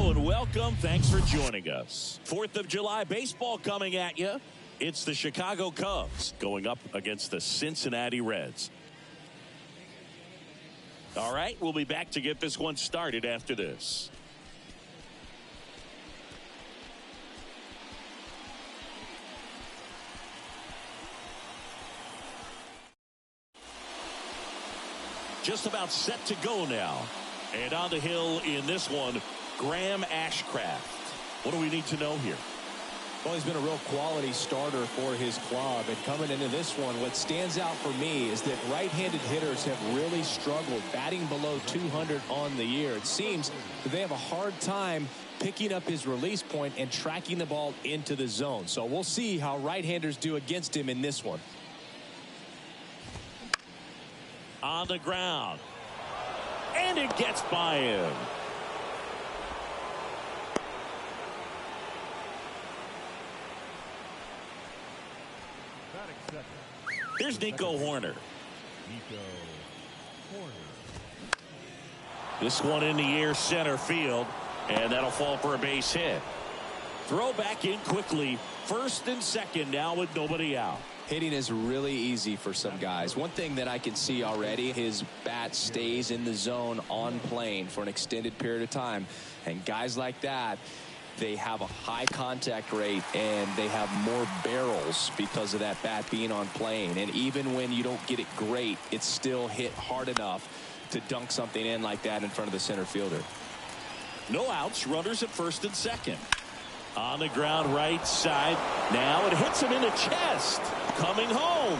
Hello and welcome. Thanks for joining us. 4th of July baseball coming at you. It's the Chicago Cubs going up against the Cincinnati Reds. All right, we'll be back to get this one started after this. Just about set to go now. And on the hill in this one, Graham Ashcraft. What do we need to know here? Well, he's been a real quality starter for his club. And coming into this one, what stands out for me is that right-handed hitters have really struggled, batting below 200 on the year. It seems that they have a hard time picking up his release point and tracking the ball into the zone. So we'll see how right-handers do against him in this one. On the ground. And it gets by him. Here's Nico Horner. This one in the air center field. And that'll fall for a base hit. Throw back in quickly. First and second now with nobody out. Hitting is really easy for some guys. One thing that I can see already, his bat stays in the zone on plane for an extended period of time. And guys like that, they have a high contact rate and they have more barrels because of that bat being on plane. And even when you don't get it great, it's still hit hard enough to dunk something in like that in front of the center fielder. No outs, runners at first and second. On the ground right side. Now it hits him in the chest. Coming home.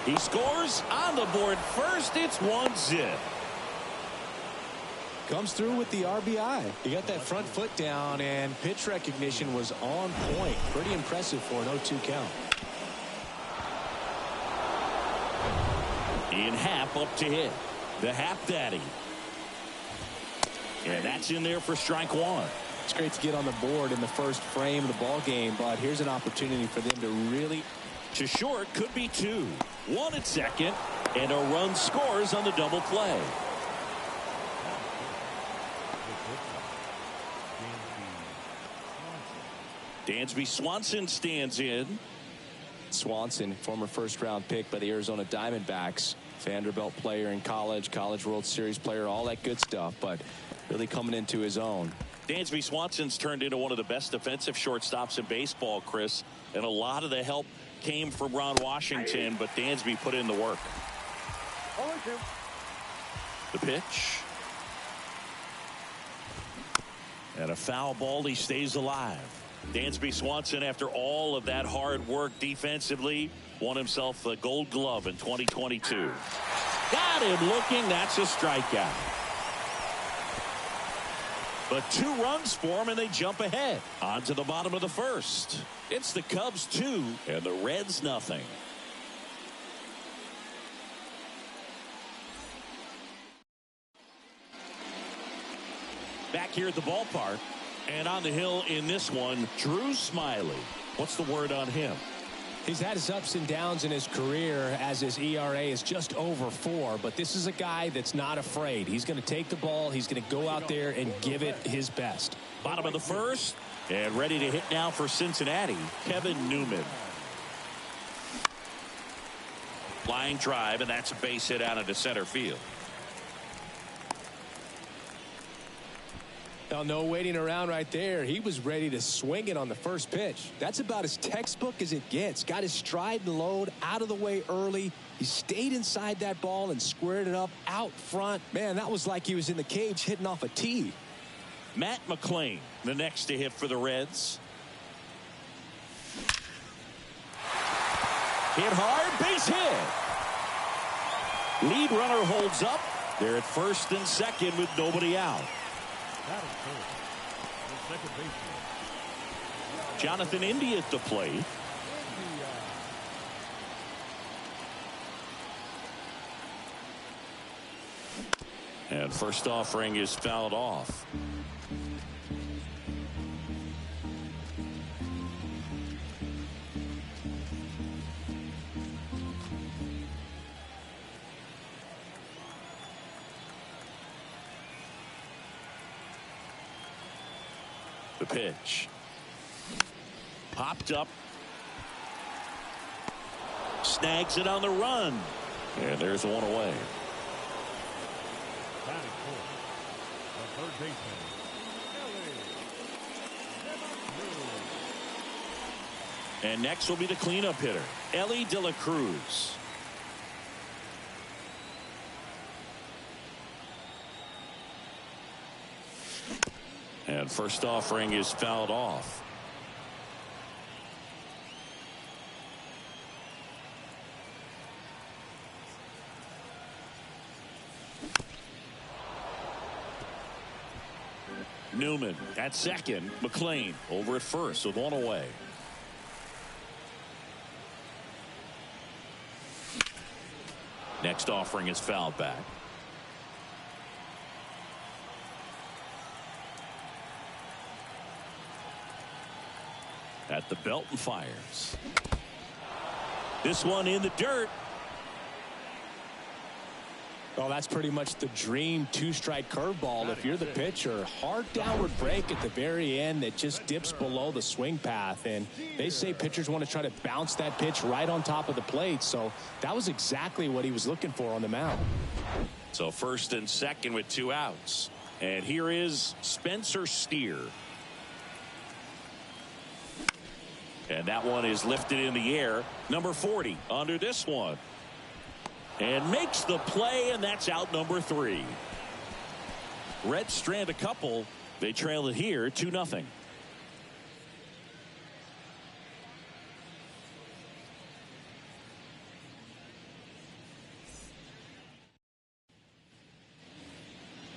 He scores on the board first. It's 1-0. Comes through with the RBI. He got that front foot down and pitch recognition was on point. Pretty impressive for an 0-2 count. Ian Happ up to hit. The Happ Daddy. And that's in there for strike one. It's great to get on the board in the first frame of the ball game, but here's an opportunity for them to really. To short, could be two. One at second, and a run scores on the double play. Dansby Swanson stands in. Swanson, former first-round pick by the Arizona Diamondbacks. Vanderbilt player in college World Series player, all that good stuff, but really coming into his own. Dansby Swanson's turned into one of the best defensive shortstops in baseball, Chris, and a lot of the help came from Ron Washington, but Dansby put in the work. The pitch. And a foul ball. He stays alive. Dansby Swanson, after all of that hard work defensively, won himself a Gold Glove in 2022. Got him looking. That's a strikeout. But 2 runs for him, and they jump ahead. On to the bottom of the first. It's the Cubs 2 and the Reds nothing. Back here at the ballpark, and on the hill in this one, Drew Smyly. What's the word on him? He's had his ups and downs in his career as his ERA is just over 4, but this is a guy that's not afraid. He's going to take the ball. He's going to go out there and give it his best. Bottom of the first, and ready to hit now for Cincinnati, Kevin Newman. Flying drive, and that's a base hit out into center field. Now, no waiting around right there. He was ready to swing it on the first pitch. That's about as textbook as it gets. Got his stride and load out of the way early. He stayed inside that ball and squared it up out front. Man, that was like he was in the cage hitting off a tee. Matt McClain, the next to hit for the Reds. Hit hard, base hit. Lead runner holds up. They're at first and second with nobody out. Jonathan India at the plate. And first offering is fouled off. The pitch. Popped up. Snags it on the run. And there's one away. Batting fourth, the third baseman, And next will be the cleanup hitter, Ellie De La Cruz. And first offering is fouled off. Newman at second. McLean over at first with one away. Next offering is fouled back. At the belt and fires. This one in the dirt. Well, that's pretty much the dream two-strike curveball if you're the pitcher. Hard downward break at the very end that just dips below the swing path. And they say pitchers want to try to bounce that pitch right on top of the plate. So that was exactly what he was looking for on the mound. So first and second with 2 outs. And here is Spencer Steer. And that one is lifted in the air. Number 40 under this one. And makes the play, and that's out number 3. Reds strand a couple. They trail it here 2-0.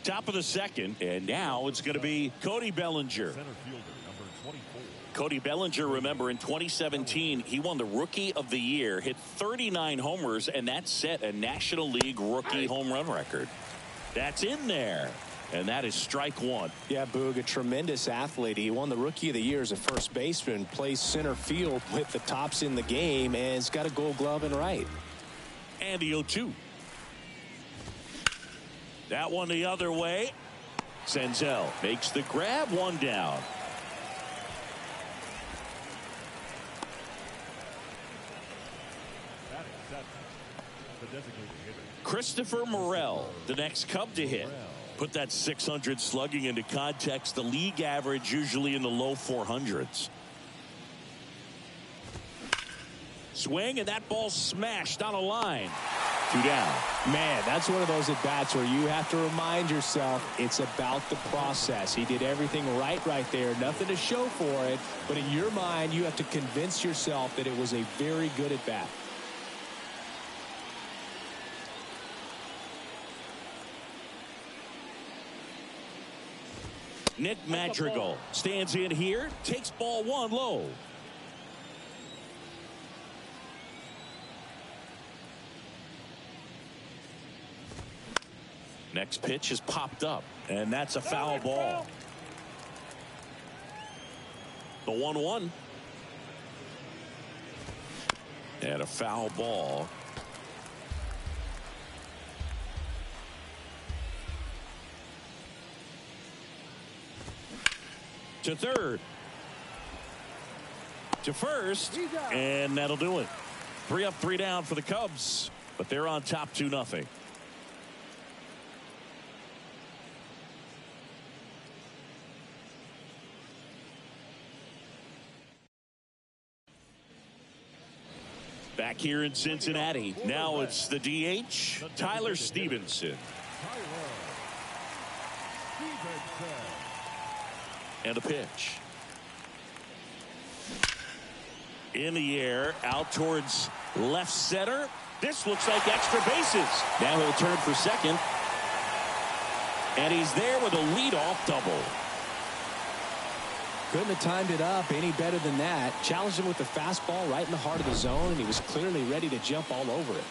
Top of the second, and now it's going to be Cody Bellinger. center fielder, number 24. Cody Bellinger, remember, in 2017, he won the Rookie of the Year, hit 39 homers, and that set a National League rookie home run record. That's in there, and that is strike one. Yeah, Boog, a tremendous athlete. He won the Rookie of the Year as a first baseman, plays center field with the tops in the game, and has got a Gold Glove in right. And the 0-2. That one the other way. Senzel makes the grab, one down. Batting seventh, the designated hitter, Christopher Morel, the next Cub to hit. Put that 600 slugging into context. The league average usually in the low 400s. Swing, and that ball smashed on a line. 2 down. Man, that's one of those at-bats where you have to remind yourself it's about the process. He did everything right there. Nothing to show for it. But in your mind, you have to convince yourself that it was a very good at-bat. Nick Madrigal stands in here, takes ball 1 low. Next pitch is popped up, and that's a foul ball. The 1-1. And a foul ball. To third. To first. And that'll do it. 3 up, 3 down for the Cubs. But they're on top 2-0. Back here in Cincinnati. Now it's the DH, Tyler Stevenson. And a pitch. In the air, out towards left center. This looks like extra bases. Now he'll turn for second. And he's there with a leadoff double. Couldn't have timed it up any better than that. Challenged him with the fastball right in the heart of the zone, and he was clearly ready to jump all over it.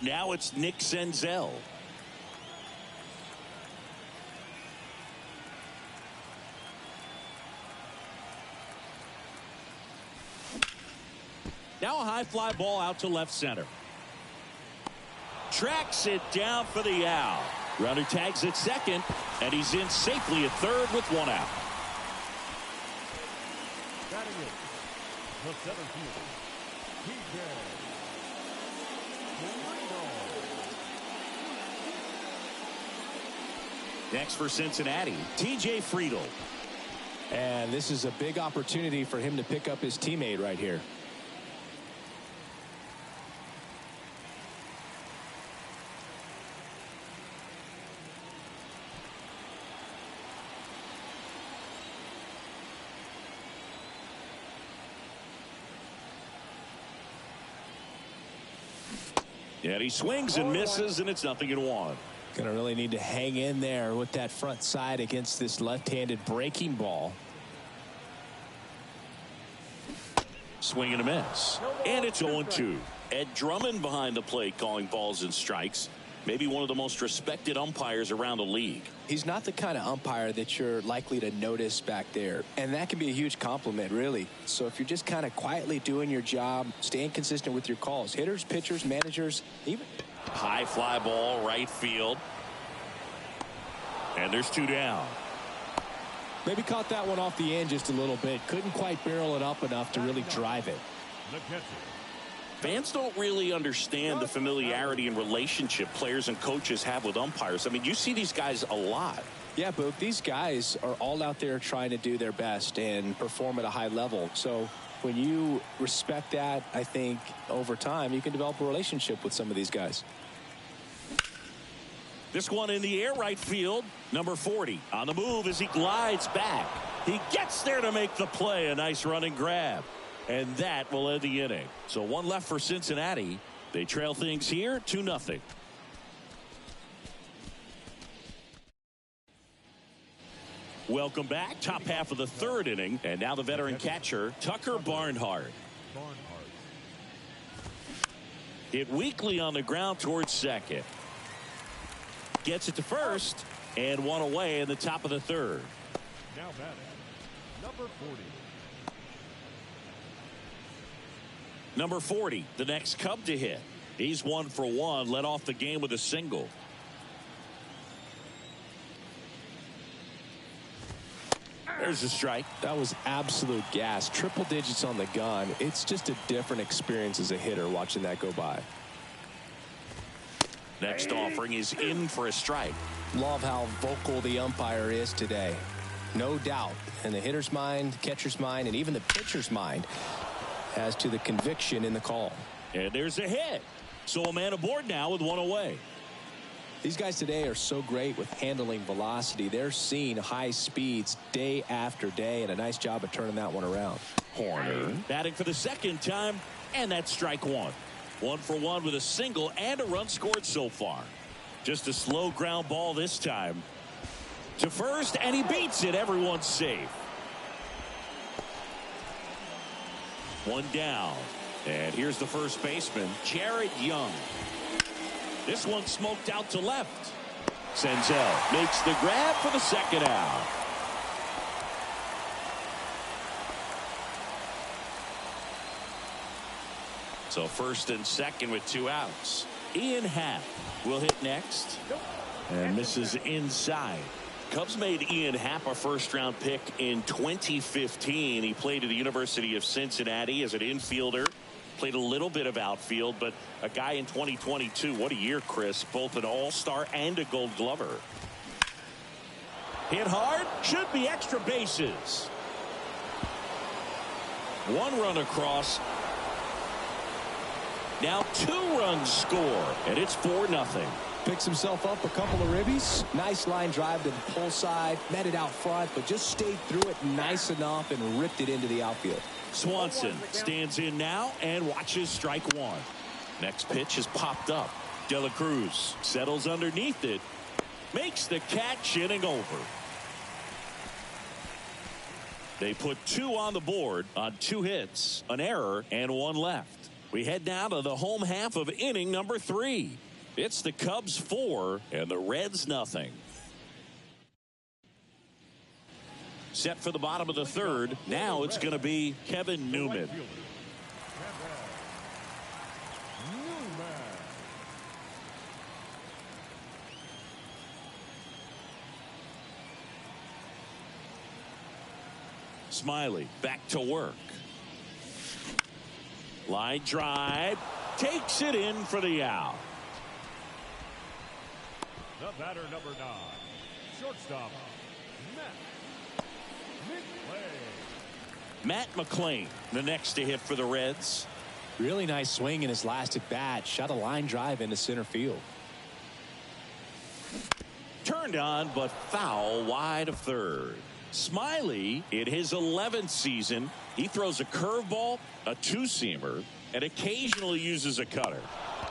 Now it's Nick Senzel. Now a high fly ball out to left center. Tracks it down for the out. Runner tags at second, and he's in safely at third with one out. Batting in the center fielder, TJ. Next for Cincinnati, TJ Friedl. And this is a big opportunity for him to pick up his teammate right here. And he swings and misses, and it's 0-1. Gonna really need to hang in there with that front side against this left-handed breaking ball. Swing and a miss. And it's 0-2. Ed Drummond behind the plate calling balls and strikes. Maybe one of the most respected umpires around the league. He's not the kind of umpire that you're likely to notice back there. And that can be a huge compliment, really. So if you're just kind of quietly doing your job, staying consistent with your calls, hitters, pitchers, managers, even. High fly ball, right field. And there's 2 down. Maybe caught that one off the end just a little bit. Couldn't quite barrel it up enough to really drive it. Fans don't really understand the familiarity and relationship players and coaches have with umpires. I mean, you see these guys a lot. Yeah, but these guys are all out there trying to do their best and perform at a high level. So when you respect that, I think over time you can develop a relationship with some of these guys. This one in the air, right field. Number 40 on the move as he glides back. He gets there to make the play. A nice running grab. And that will end the inning. So one left for Cincinnati. They trail things here 2-0. Welcome back. Top half of the third inning. And now the veteran catcher, Tucker Barnhart. Hit weakly on the ground towards second. Gets it to first. And one away in the top of the third. Now batting, number 40. Number 40, the next Cub to hit. He's 1 for 1, led off the game with a single. There's a strike. That was absolute gas. Triple digits on the gun. It's just a different experience as a hitter watching that go by. Next offering is in for a strike. Love how vocal the umpire is today. No doubt. In the hitter's mind, catcher's mind, and even the pitcher's mind as to the conviction in the call. And there's a hit. So a man aboard now with one away. These guys today are so great with handling velocity. They're seeing high speeds day after day, and a nice job of turning that one around. Horner batting for the second time, and that's strike one. 1 for 1 with a single and a run scored so far. Just a slow ground ball this time to first, and he beats it. Everyone's safe. 1 down. And here's the first baseman, Jared Young. This one smoked out to left. Senzel makes the grab for the second out. So first and second with 2 outs. Ian Happ will hit next. And this is inside. Cubs made Ian Happ a first-round pick in 2015. He played at the University of Cincinnati as an infielder. Played a little bit of outfield, but a guy in 2022. What a year, Chris. Both an all-star and a gold glover. Hit hard. Should be extra bases. 1 run across. Now 2 runs score, and it's 4-0. Picks himself up a couple of ribbies. Nice line drive to the pull side. Met it out front, but just stayed through it nice enough and ripped it into the outfield. Swanson stands in now and watches strike one. Next pitch has popped up. De La Cruz settles underneath it. Makes the catch, inning over. They put 2 on the board on 2 hits, an error, and 1 left. We head now to the home half of inning number 3. It's the Cubs 4 and the Reds nothing. Set for the bottom of the third. Now it's going to be Kevin Newman. Smiley back to work. Line drive. Takes it in for the out. The batter, number 9, shortstop, Matt McClain, the next to hit for the Reds. Really nice swing in his last at bat. Shot a line drive into center field. Turned on, but foul wide of third. Smiley, in his 11th season, he throws a curveball, a two-seamer, and occasionally uses a cutter.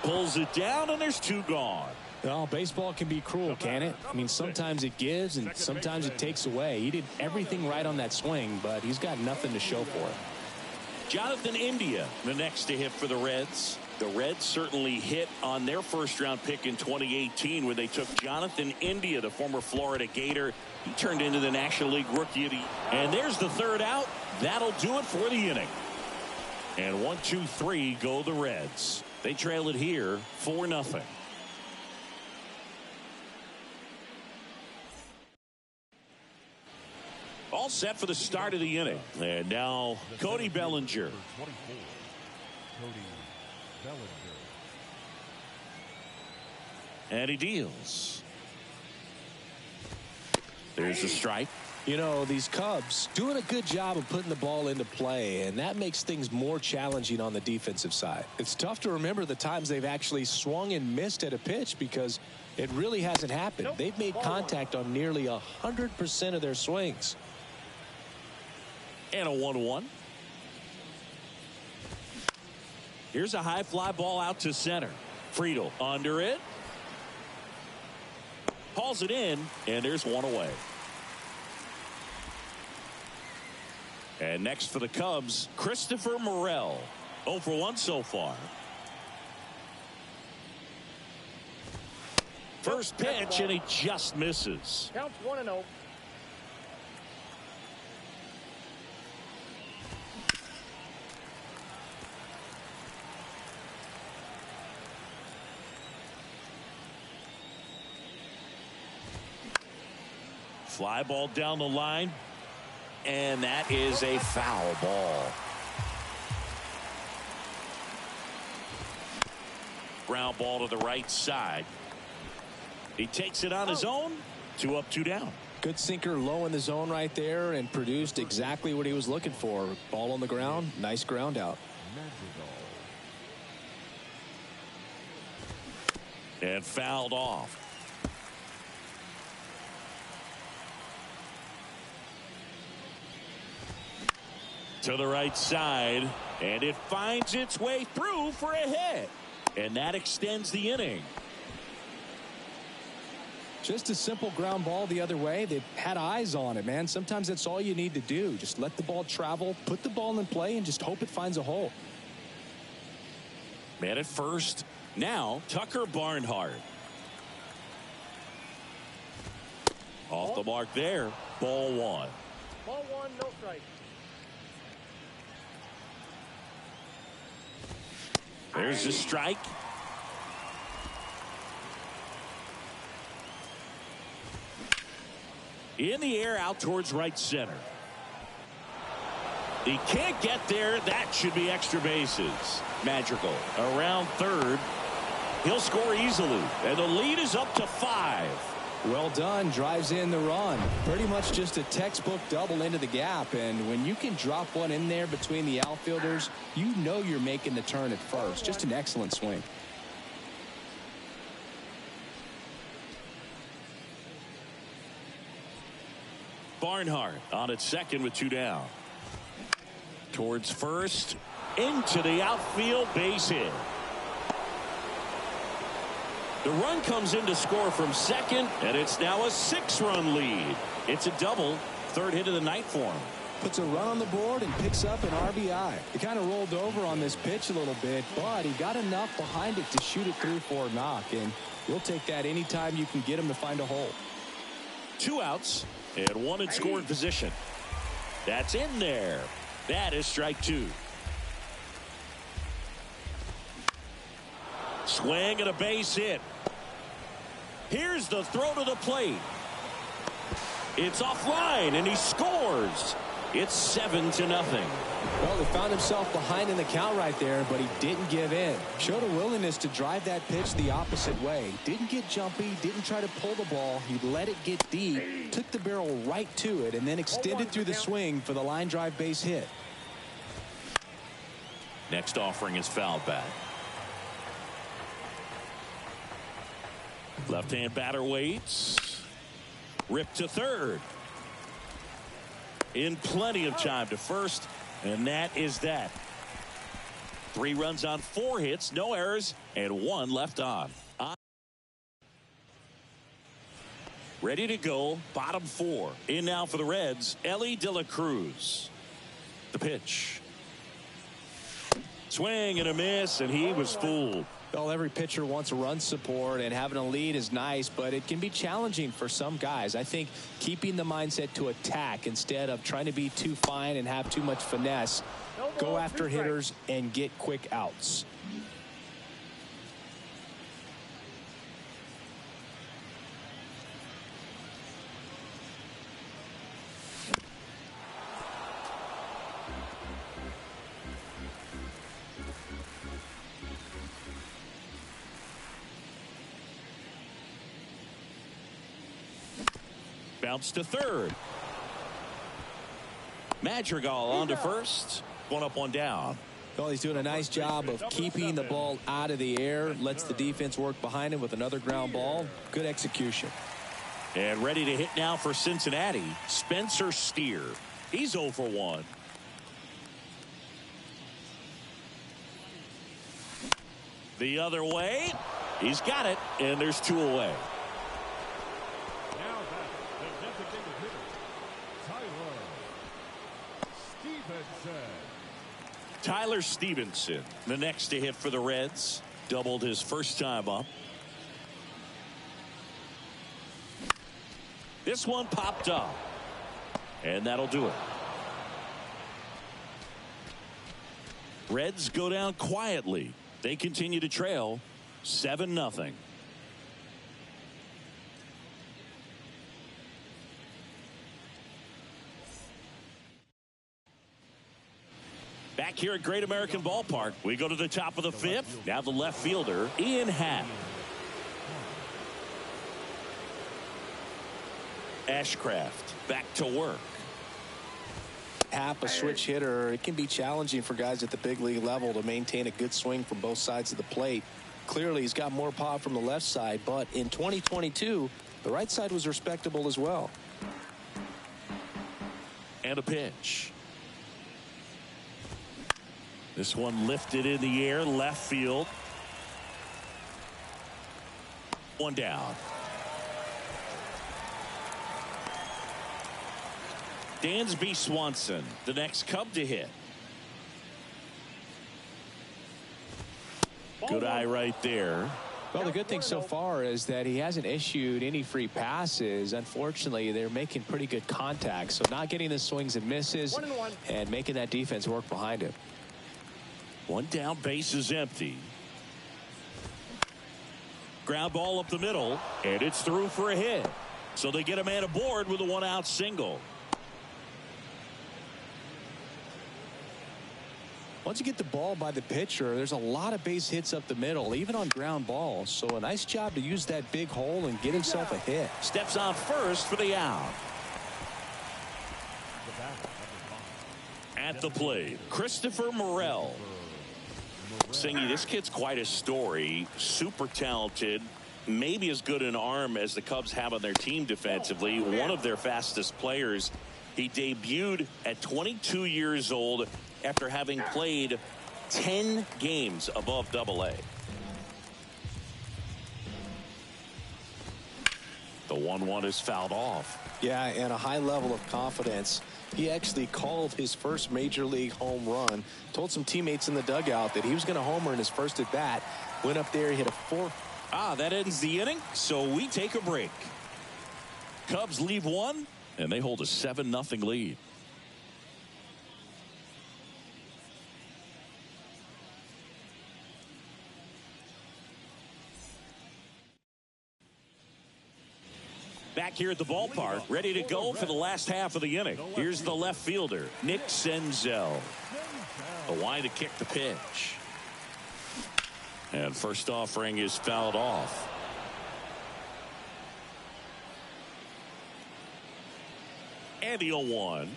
Pulls it down, and there's 2 gone. Well, baseball can be cruel, can it? I mean, sometimes it gives and sometimes it takes away. He did everything right on that swing, but he's got nothing to show for it. Jonathan India, the next to hit for the Reds. The Reds certainly hit on their first-round pick in 2018 when they took Jonathan India, the former Florida Gator. He turned into the National League Rookie of the Year. And there's the third out. That'll do it for the inning. And 1, 2, 3 go the Reds. They trail it here 4-0. All set for the start of the inning. And now Cody Bellinger. Cody Bellinger. And he deals. There's a strike. You know, these Cubs doing a good job of putting the ball into play, and that makes things more challenging on the defensive side. It's tough to remember the times they've actually swung and missed at a pitch because it really hasn't happened. They've made contact on nearly 100% of their swings. And a 1-1. Here's a high fly ball out to center. Friedel under it. Hauls it in, and there's one away. And next for the Cubs, Christopher Morel. 0 for 1 so far. First pitch, and he just misses. Counts 1-0. Fly ball down the line, and that is a foul ball. Ground ball to the right side. He takes it on his own. 2 up, 2 down. Good sinker low in the zone right there and produced exactly what he was looking for. Ball on the ground. Nice ground out. And fouled off. To the right side, and it finds its way through for a hit. And that extends the inning. Just a simple ground ball the other way. They've had eyes on it, man. Sometimes that's all you need to do. Just let the ball travel, put the ball in play, and just hope it finds a hole. Man at first. Now, Tucker Barnhart. Off the mark there. Ball 1. Ball 1, no strike. There's the strike. In the air out towards right center. He can't get there. That should be extra bases. Magical. Around third. He'll score easily. And the lead is up to 5. Well done. Drives in the run. Pretty much just a textbook double into the gap. And when you can drop one in there between the outfielders, you know you're making the turn at first. Just an excellent swing. Barnhart on at second with 2 down. Towards first. Into the outfield, base hit. The run comes in to score from second, and it's now a 6-run lead. It's a double. Third hit of the night for him. Puts a run on the board and picks up an RBI. He kind of rolled over on this pitch a little bit, but he got enough behind it to shoot it through for a knock, and we'll take that anytime you can get him to find a hole. 2 outs and 1 in scoring position. That's in there. That is strike 2. Swing and a base hit. Here's the throw to the plate. It's offline, and he scores. It's 7-0. Well, he found himself behind in the count right there, but he didn't give in. Showed a willingness to drive that pitch the opposite way. Didn't get jumpy, didn't try to pull the ball. He let it get deep, took the barrel right to it, and then extended through the swing for the line drive base hit. Next offering is fouled back. Left-hand batter waits. Ripped to third. In plenty of time to first, and that is that. 3 runs on 4 hits, no errors, and 1 left on. Ready to go, bottom 4. In now for the Reds, Ellie De La Cruz. The pitch. Swing and a miss, and he was fooled. Well, every pitcher wants run support, and having a lead is nice, but it can be challenging for some guys. I think keeping the mindset to attack instead of trying to be too fine and have too much finesse, go after hitters and get quick outs. Bounce to third. Madrigal on to first. 1 up, 1 down. Well, he's doing a nice job of keeping the ball out of the air. Lets the defense work behind him with another ground ball. Good execution. And ready to hit now for Cincinnati, Spencer Steer. He's 0 for 1. The other way. He's got it, and there's 2 away. Tyler Stevenson, the next to hit for the Reds. Doubled his first time up. This one popped up. And that'll do it. Reds go down quietly. They continue to trail 7-0. Back here at Great American Ballpark, we go to the top of the 5th. Now the left fielder, Ian Happ. Ashcraft back to work. Happ, a switch hitter. It can be challenging for guys at the big league level to maintain a good swing from both sides of the plate. Clearly, he's got more pop from the left side, but in 2022, the right side was respectable as well. And a pitch. This one lifted in the air, left field. 1 down. Dansby Swanson, the next Cub to hit. Good eye right there. Well, the good thing so far is that he hasn't issued any free passes. Unfortunately, they're making pretty good contact, so not getting the swings and misses and making that defense work behind him. 1 down, base is empty. Ground ball up the middle, and it's through for a hit. So they get a man aboard with a 1-out single. Once you get the ball by the pitcher, there's a lot of base hits up the middle, even on ground balls. So a nice job to use that big hole and get himself a hit. Steps on first for the out. At the plate, Christopher Morel. Singy, this kid's quite a story. Super talented. Maybe as good an arm as the Cubs have on their team defensively. One of their fastest players. He debuted at 22 years old after having played 10 games above Double-A. The 1-1 is fouled off. Yeah, and a high level of confidence. He actually called his first major league home run. Told some teammates in the dugout that he was going to homer in his first at bat. Went up there, hit a 4. That ends the inning, so we take a break. Cubs leave 1, and they hold a 7-0 lead. Back back here at the ballpark, ready to go for the last half of the inning. Here's the left fielder, Nick Senzel. A line to kick the pitch. And first offering is fouled off. And the 0-1.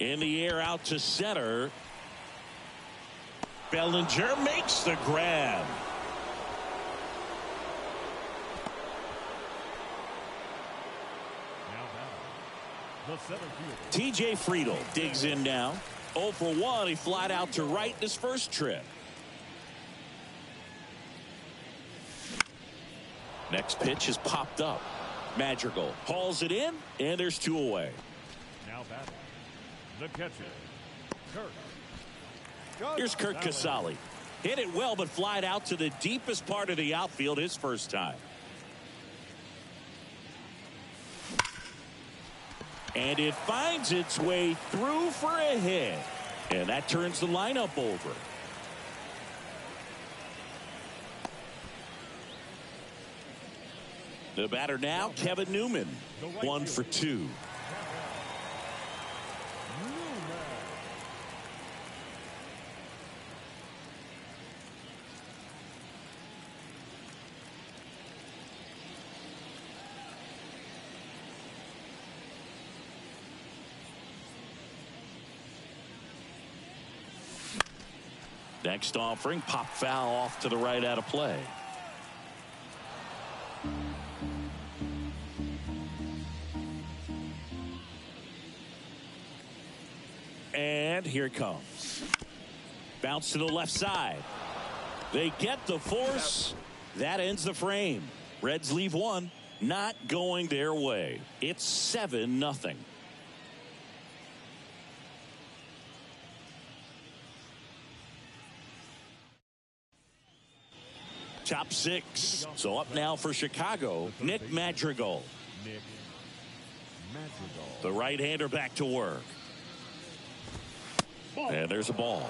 In the air out to center. Bellinger makes the grab. TJ Friedel digs in now. 0 for 1. He flied out to right his first trip. Next pitch is popped up. Madrigal hauls it in, and there's 2 away. Now batting, the catcher, Kurt. Here's Kurt Casale. Hit it well, but flied out to the deepest part of the outfield his first time. And it finds its way through for a hit. And that turns the lineup over. The batter now, Kevin Newman. 1 for 2. Next offering, pop foul off to the right out of play. And here it comes. Bounce to the left side. They get the force. That ends the frame. Reds leave one. Not going their way. It's 7-0. Top 6. So up now for Chicago, Nick Madrigal. The right-hander back to work. And there's a ball.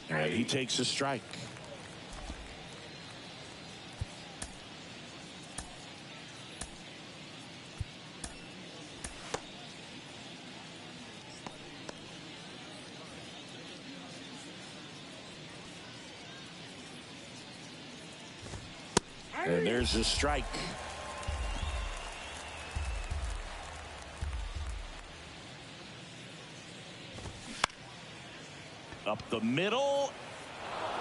And he takes a strike. And there's a strike. Up the middle.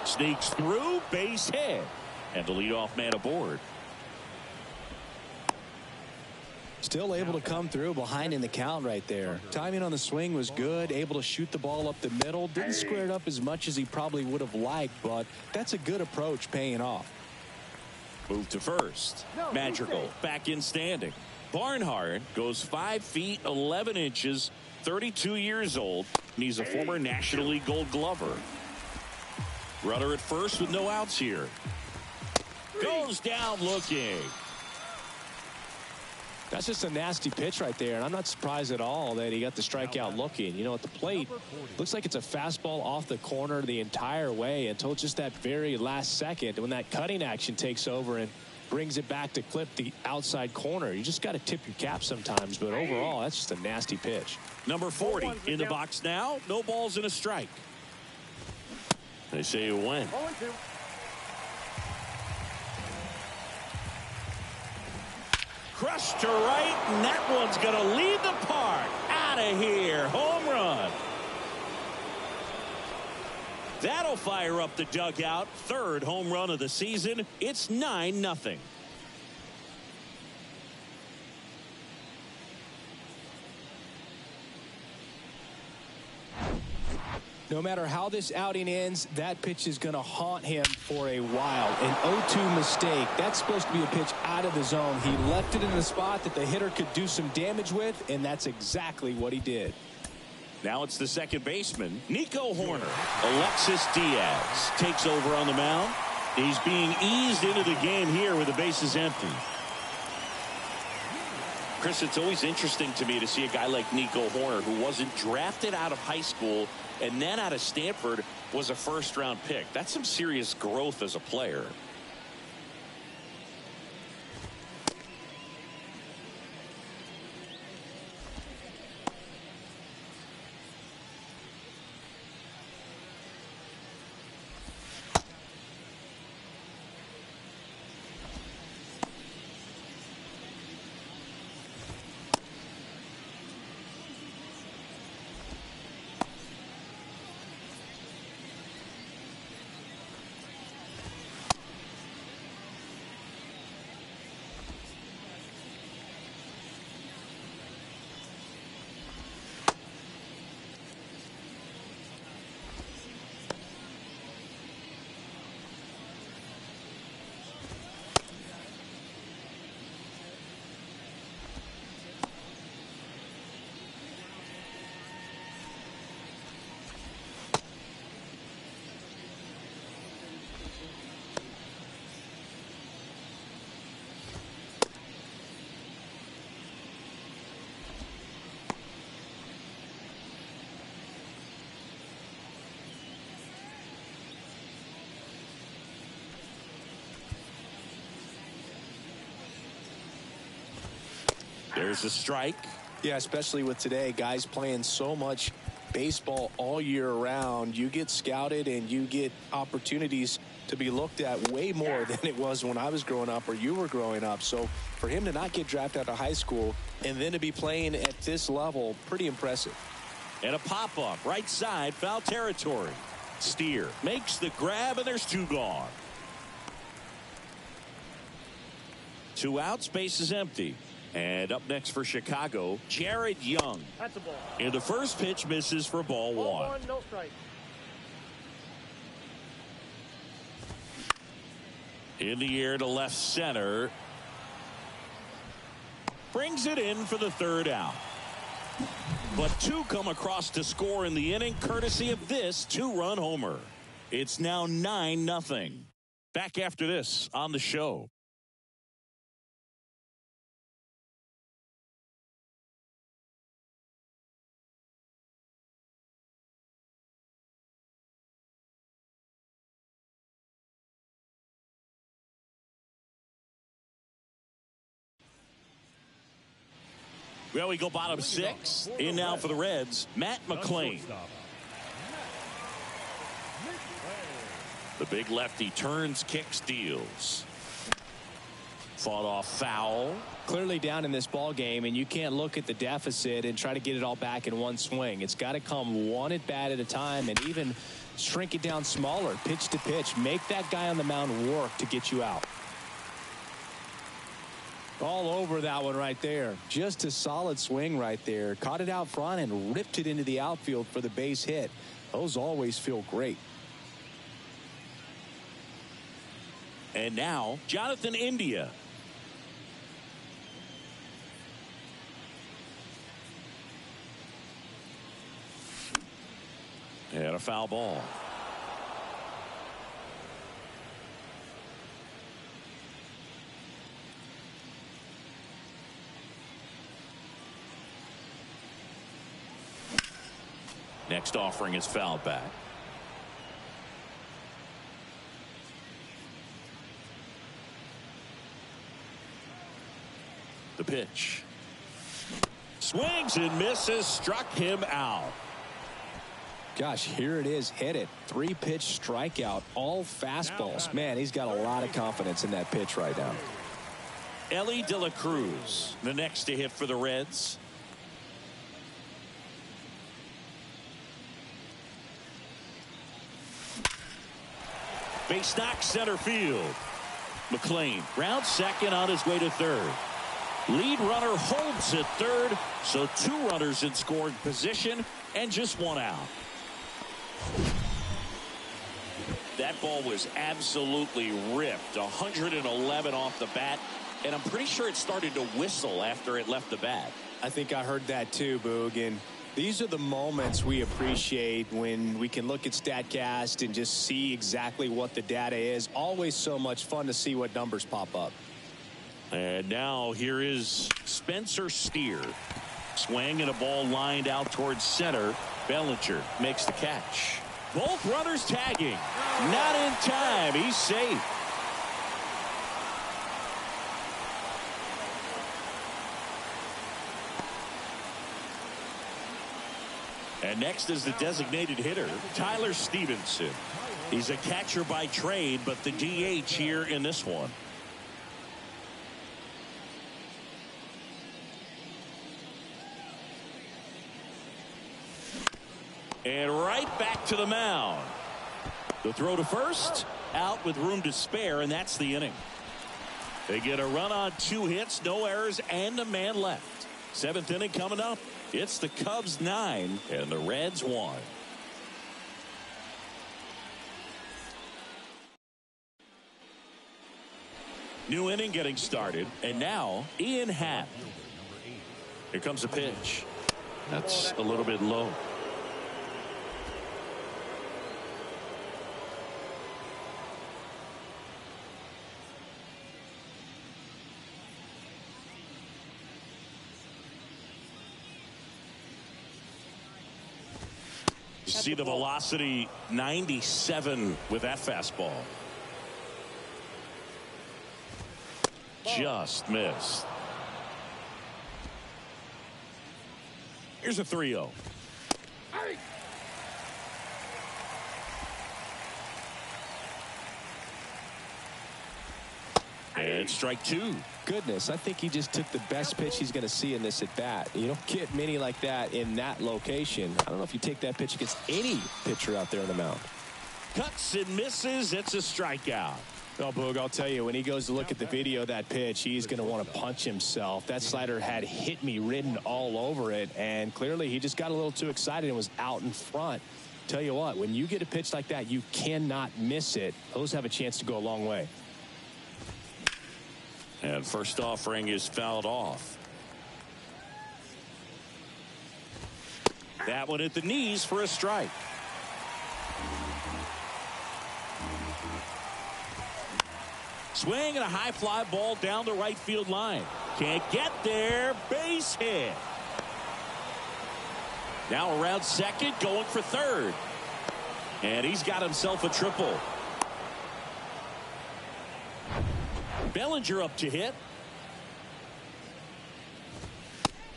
Sneaks through. Base hit. And the leadoff man aboard. Still able to come through behind in the count right there. Timing on the swing was good. Able to shoot the ball up the middle. Didn't square it up as much as he probably would have liked, but that's a good approach paying off. Move to first. Madrigal back in standing. Barnhart goes 5 feet 11 inches, 32 years old, and he's a former National League Gold Glover. Runner at first with no outs here. Goes down looking. That's just a nasty pitch right there, and I'm not surprised at all that he got the strikeout looking. You know, at the plate, looks like it's a fastball off the corner the entire way until just that very last second when that cutting action takes over and brings it back to clip the outside corner. You just got to tip your cap sometimes, but overall, that's just a nasty pitch. Number 40 in the box now. No balls and a strike. They say you win. Crushed to right, and that one's going to leave the park. Out of here. Home run. That'll fire up the dugout. 3rd home run of the season. It's 9-0. No matter how this outing ends, that pitch is going to haunt him for a while. An 0-2 mistake. That's supposed to be a pitch out of the zone. He left it in the spot that the hitter could do some damage with, and that's exactly what he did. Now it's the second baseman, Nico Horner. Alexis Diaz takes over on the mound. He's being eased into the game here with the bases empty. Chris, it's always interesting to me to see a guy like Nico Horner, who wasn't drafted out of high school and then out of Stanford, was a first-round pick. That's some serious growth as a player. There's a strike. Yeah, especially with today, guys playing so much baseball all year round. You get scouted and you get opportunities to be looked at way more than it was when I was growing up or you were growing up. So for him to not get drafted out of high school and then to be playing at this level, pretty impressive. And a pop-up right side, foul territory. Steer makes the grab, and there's two gone. 2 out, space is empty. And up next for Chicago, Jared Young. That's a ball. And the first pitch misses for ball one. No strike. In the air to left center. Brings it in for the 3rd out. But 2 come across to score in the inning, courtesy of this 2-run homer. It's now 9-0. Back after this on the show. Well, we go bottom 6. In now for the Reds, Matt McClain. The big lefty turns, kicks, deals. Fought off foul. Clearly down in this ball game, and you can't look at the deficit and try to get it all back in one swing. It's got to come one at bat at a time, and even shrink it down smaller, pitch to pitch. Make that guy on the mound work to get you out. All over that one right there. Just a solid swing right there. Caught it out front and ripped it into the outfield for the base hit. Those always feel great. And now Jonathan India. And a foul ball. Next offering is fouled back. The pitch. Swings and misses. Struck him out. Gosh, here it is. Hit it. 3-pitch strikeout. All fastballs. Man, he's got a lot of confidence in that pitch right now. Ellie De La Cruz, the next to hit for the Reds. Base knock center field. McClain rounds second on his way to third. Lead runner holds at third, so 2 runners in scoring position and just 1 out. That ball was absolutely ripped. 111 off the bat, and I'm pretty sure it started to whistle after it left the bat. I think I heard that too, Boog. And these are the moments we appreciate when we can look at StatCast and just see exactly what the data is. Always so much fun to see what numbers pop up. And now here is Spencer Steer. Swing and a ball lined out towards center. Bellinger makes the catch. Both runners tagging. Not in time. He's safe. And next is the designated hitter, Tyler Stevenson. He's a catcher by trade, but the DH here in this one. And right back to the mound. The throw to first, out with room to spare, and that's the inning. They get a run on 2 hits, no errors, and a man left. 7th inning coming up. It's the Cubs 9 and the Reds 1. New inning getting started, and now Ian Happ. Here comes a pitch. That's a little bit low. You see the velocity 97 with that fastball. Just missed. Here's a 3-0. And strike 2. Goodness, I think he just took the best pitch he's going to see in this at bat. You don't get many like that in that location. I don't know if you take that pitch against any pitcher out there on the mound. Cuts and misses. It's a strikeout. Well, Boog, I'll tell you, when he goes to look at the video of that pitch, he's going to want to punch himself. That slider had "hit me" written all over it, and clearly he just got a little too excited and was out in front. Tell you what, when you get a pitch like that, you cannot miss it. Those have a chance to go a long way. And first offering is fouled off. That one at the knees for a strike. Swing and a high fly ball down the right field line. Can't get there. Base hit. Now around second, going for third. And he's got himself a triple. Bellinger up to hit.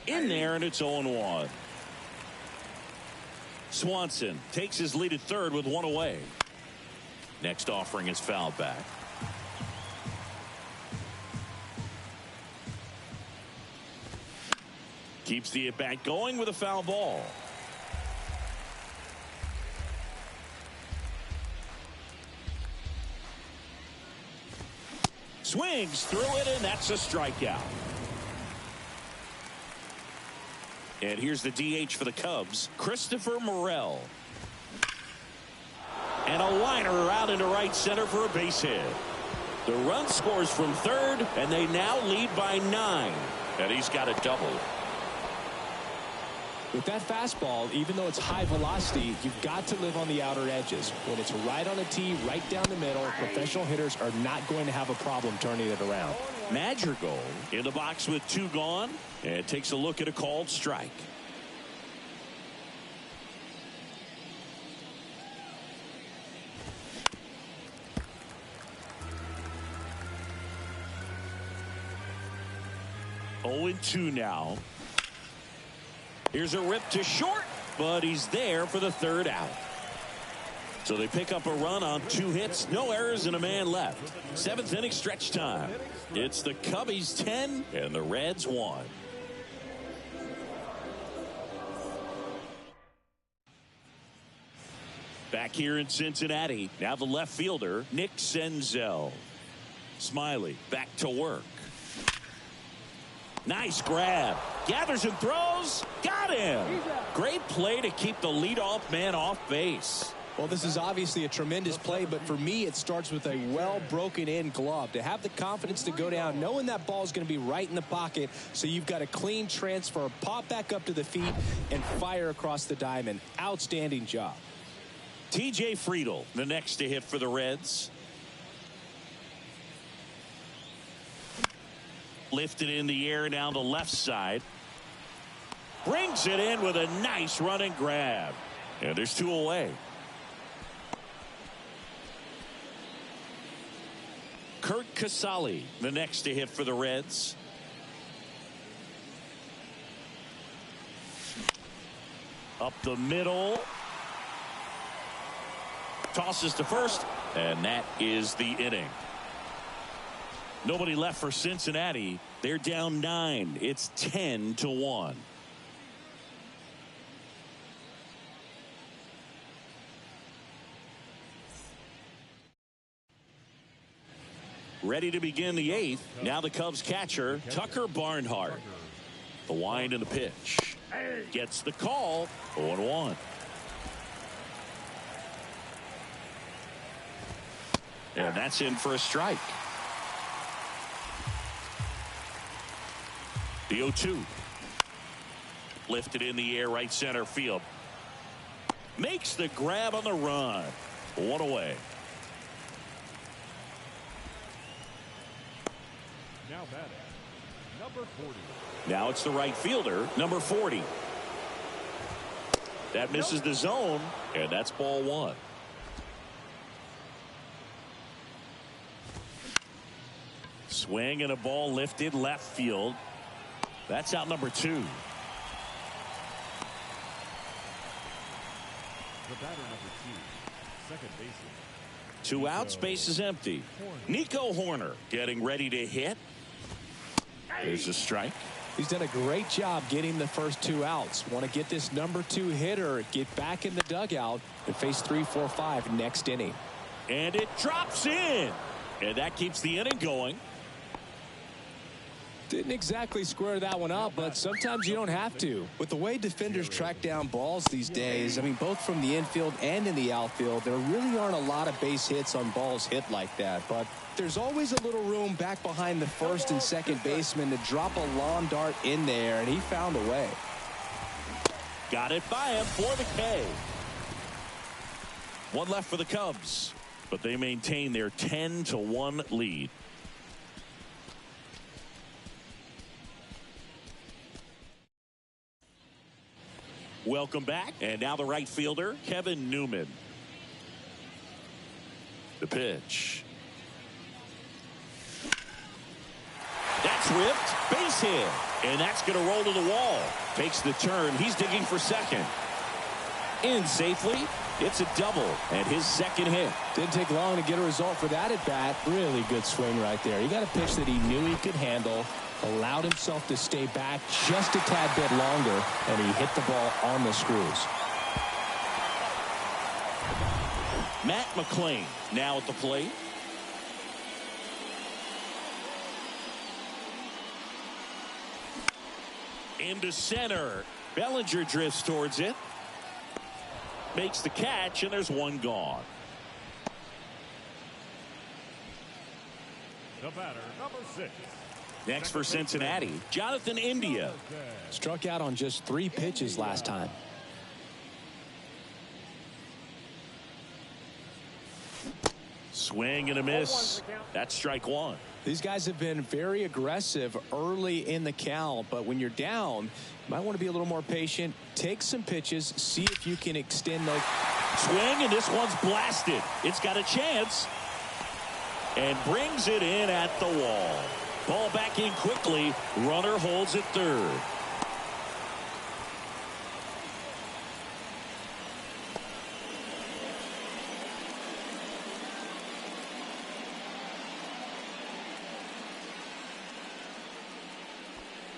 In there, and it's 0-1. Swanson takes his lead at third with 1 away. Next offering is fouled back. Keeps the at-bat going with a foul ball. Swings through it, and that's a strikeout. And here's the DH for the Cubs, Christopher Morel. And a liner out into right center for a base hit. The run scores from third, and they now lead by 9. And he's got a double. With that fastball, even though it's high velocity, you've got to live on the outer edges. When it's right on a tee, right down the middle, professional hitters are not going to have a problem turning it around. Madrigal in the box with 2 gone, and takes a look at a called strike. Oh, 0-2 now. Here's a rip to short, but he's there for the third out. So they pick up a run on 2 hits, no errors, and a man left. 7th inning stretch time. It's the Cubbies 10 and the Reds 1. Back here in Cincinnati, now the left fielder, Nick Senzel. Smiley back to work. Nice grab. Gathers and throws. Got him. Great play to keep the leadoff man off base. Well, this is obviously a tremendous play, but for me, it starts with a well broken in glove. To have the confidence to go down, knowing that ball is going to be right in the pocket, so you've got a clean transfer, pop back up to the feet, and fire across the diamond. Outstanding job. TJ Friedl, the next to hit for the Reds. Lifted in the air down the left side. Brings it in with a nice running grab. And there's 2 away. Kurt Casale, the next to hit for the Reds. Up the middle. Tosses to first. And that is the inning. Nobody left for Cincinnati. They're down 9. It's 10-1. Ready to begin the 8th. Now the Cubs catcher, Tucker Barnhart. The wind and the pitch. Gets the call. 0-1. And that's in for a strike. The 0-2. Lifted in the air, right center field. Makes the grab on the run. 1 away. Now batting, number 40. Now it's the right fielder, number 40. That misses the zone, and that's ball 1. Swing and a ball lifted left field. That's out number 2. The batter number 2, second baseman. 2 outs, base is empty. Nico Horner getting ready to hit. There's a strike. He's done a great job getting the first 2 outs. Want to get this number 2 hitter, get back in the dugout, and face 3, 4, 5 next inning. And it drops in. And that keeps the inning going. Didn't exactly square that one up, but sometimes you don't have to. With the way defenders track down balls these days, I mean, both from the infield and in the outfield, there really aren't a lot of base hits on balls hit like that. But there's always a little room back behind the first and second baseman to drop a lawn dart in there, and he found a way. Got it by him for the K. 1 left for the Cubs, but they maintain their 10-1 lead. Welcome back. And now the right fielder, Kevin Newman. The pitch. That's ripped. Base hit. And that's going to roll to the wall. Takes the turn. He's digging for second. In safely. It's a double. And his second hit. Didn't take long to get a result for that at bat. Really good swing right there. He got a pitch that he knew he could handle. Allowed himself to stay back just a tad bit longer, and he hit the ball on the screws. Matt McClain now at the plate. Into center. Bellinger drifts towards it. Makes the catch, and there's 1 gone. The batter number 6. Next for Cincinnati, Jonathan India. Struck out on just 3 pitches last time. Swing and a miss. That's strike 1. These guys have been very aggressive early in the count, but when you're down, you might want to be a little more patient. Take some pitches, see if you can extend those. Swing, and this one's blasted. It's got a chance. And brings it in at the wall. Ball back in quickly. Runner holds at third.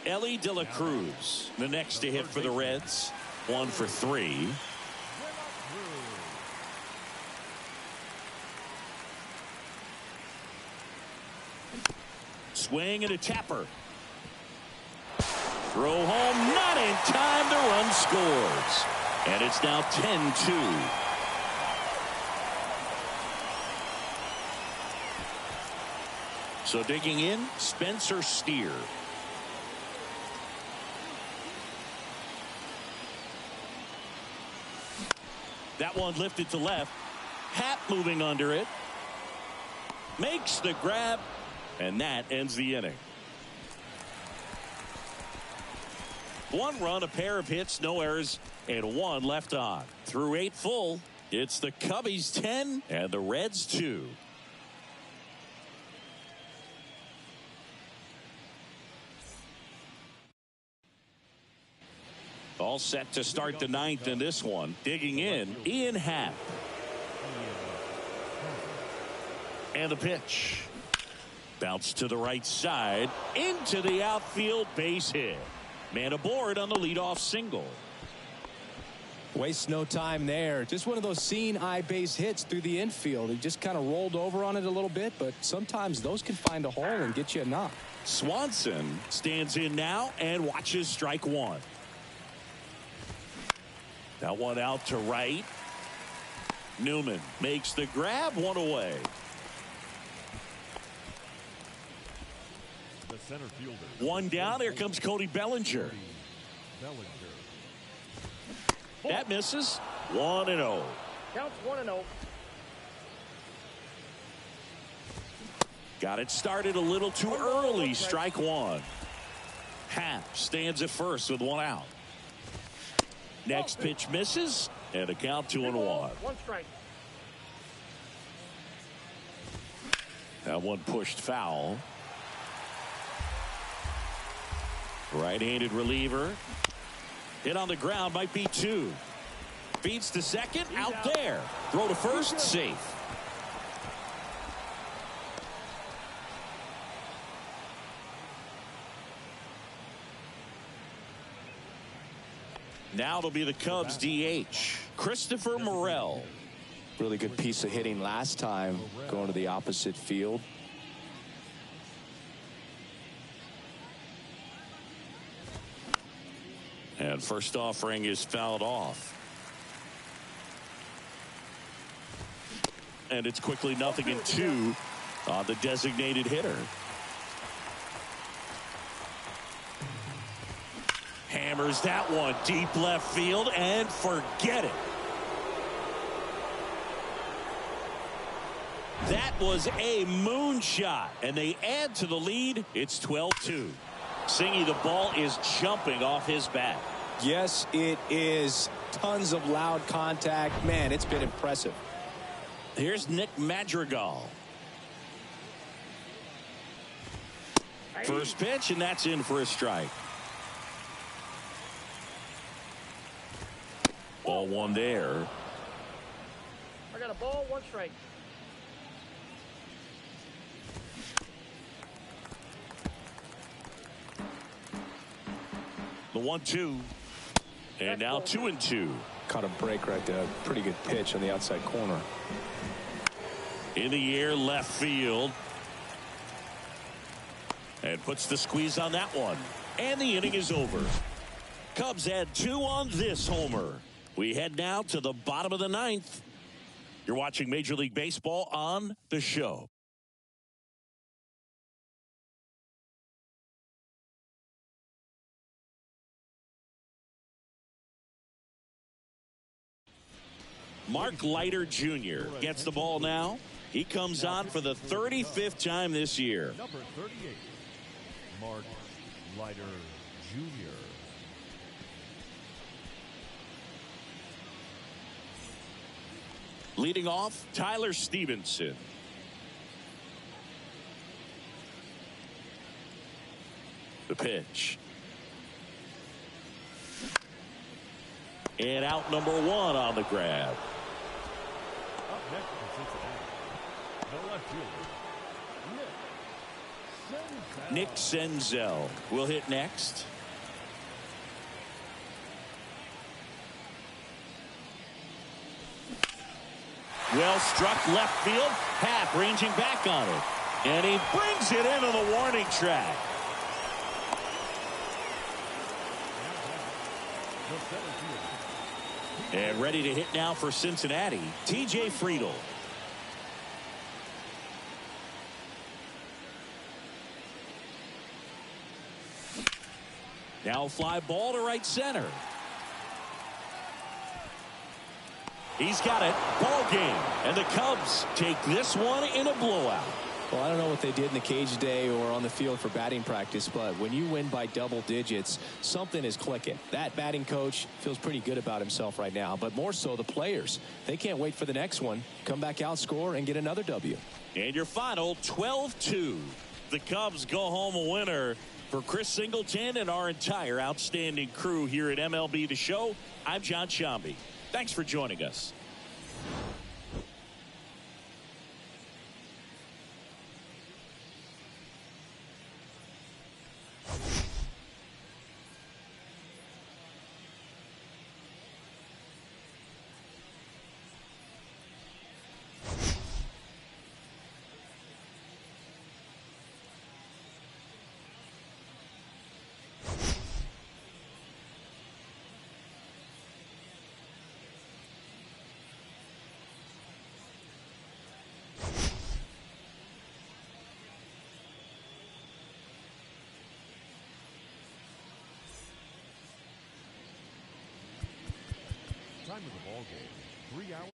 Ellie De La Cruz, the next to hit for the Reds. 1 for 3. Swing and a tapper. Throw home, not in time. The run scores. And it's now 10-2. So digging in, Spencer Steer. That one lifted to left. Happ moving under it. Makes the grab. And that ends the inning. 1 run, a pair of hits, no errors, and 1 left on. Through 8 full, it's the Cubbies 10 and the Reds 2. All set to start the 9th in this one. Digging in, Ian Happ. And the pitch. Bounce to the right side. Into the outfield, base hit. Man aboard on the leadoff single. Waste no time there. Just one of those seeing eye base hits through the infield. He just kind of rolled over on it a little bit, but sometimes those can find a hole and get you a knock. Swanson stands in now and watches strike 1. That one out to right. Newman makes the grab, 1 away. The center fielder. 1 down. Here comes Cody Bellinger. That misses. 1-0. Counts 1-0. Got it started a little too early. Strike 1. Happ stands at first with 1 out. Next pitch misses, and a count 2-1. 1 strike. That one pushed foul. Right-handed reliever. Hit on the ground, might be 2. Feeds to second, out there. Throw to first, safe. Now it'll be the Cubs DH, Christopher Morel. Really good piece of hitting last time, going to the opposite field. And first offering is fouled off. And it's quickly 0-2 on the designated hitter. Hammers that one deep left field and forget it. That was a moonshot, and they add to the lead. It's 12-2. Singy, the ball is jumping off his bat. Yes, it is. Tons of loud contact. Man, it's been impressive. Here's Nick Madrigal. First pitch, and that's in for a strike. Ball 1 there. I got a ball, 1 strike. The 1-2. And now 2-2. Caught a break right there. Pretty good pitch on the outside corner. In the air, left field. And puts the squeeze on that one. And the inning is over. Cubs add 2 on this homer. We head now to the bottom of the 9th. You're watching Major League Baseball on The Show. Mark Leiter Jr. gets the ball now. He comes on for the 35th time this year. Number 38, Mark Leiter Jr. Leading off, Tyler Stevenson. The pitch. And out number 1 on the grab. Up next for Cincinnati, the left fielder, Nick Senzel will hit next. Well struck left field. Happ ranging back on it. And he brings it into the warning track. And ready to hit now for Cincinnati, TJ Friedl. Now fly ball to right center. He's got it. Ball game. And the Cubs take this one in a blowout. Well, I don't know what they did in the cage today or on the field for batting practice, but when you win by double digits, something is clicking. That batting coach feels pretty good about himself right now, but more so the players. They can't wait for the next one. Come back out, score, and get another W. And your final 12-2. The Cubs go home a winner. For Chris Singleton and our entire outstanding crew here at MLB The Show, I'm John Shambi. Thanks for joining us. Time of the ball game, 3 hours.